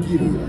kirja.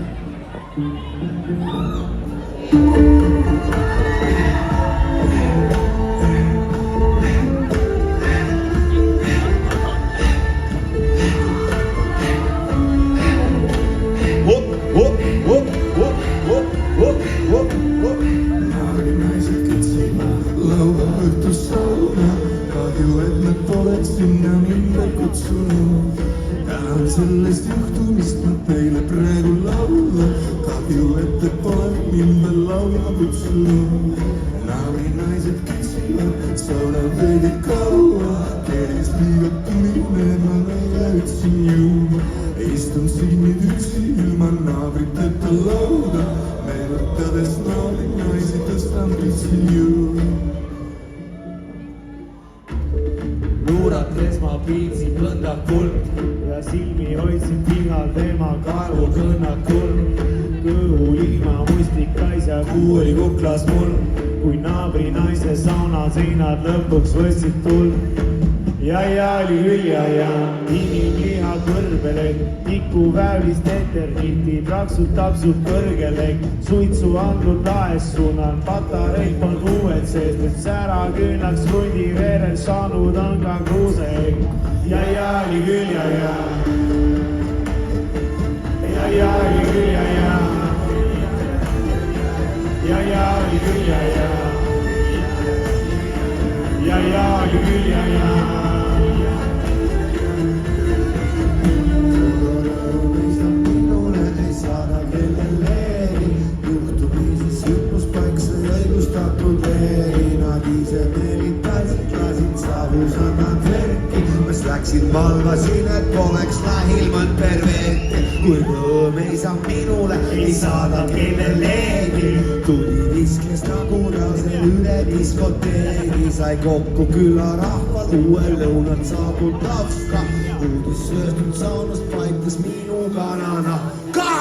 Naised ketsivad lauaõhtussauna, kahju, et nad poleks sinna mind kutsunud. Tahan sellest juhtumist ma teile praegu laula, kahju, et te pole mind veel laulma kutsunud. Naised ketsivad sauna veidi kaua, kergest liiga tuline ma neile ütlesin juua. Istun siin nüüd üksi ilma naabriteta lauda, meenutades naisi tõstan pritsil juurde. Luurates ma piitsin põndakuld ja silmi hoidsin pingal tema kaelukõnnakul. Kõhuliima mustikais ja kuu oli kuklas mul, kui naabri naise sauna seinad lõpuks võtsid tuld. Ja oli küll ja inimliha kõrbelek, tikuväevlist eterniti praksutab su kõrgelek. Suitsu andnud laes suunan, patareid polnud uued sees, nüüd säraküünlaks rundi verel saanud on ka kruuseeg. Ja oli küll ja oli küll ja oli küll ja oli küll ja Läksin valvasin, et poleks lähil mõnd perverti, kui rõõm ei saa minule, ei saada kellelegi. Tuli viskles nagu rasel üle diskoteegi, sai kokku külarahval, uuel lõunat saabub lapska. Uudis sööstud saunast paikas minu kanana ka!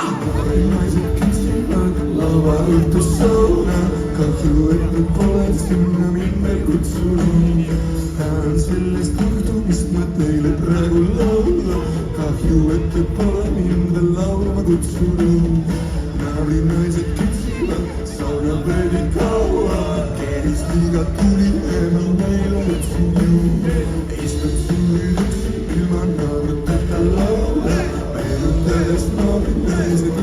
Naised ketsivad lauaõhtussauna, kahju, et nad poleks sinna mind veel kutsunud. Tahan sellest juhtumist ma teile praegu laula, kahju, et te pole mind veel laulma kutsunud. Naised ketsivad sauna veidi kaua, kergest liiga tuline ma neile ütlesin juurde. Istun siin nüüd üksi ilma naabriteta laula, meenutades naabri naised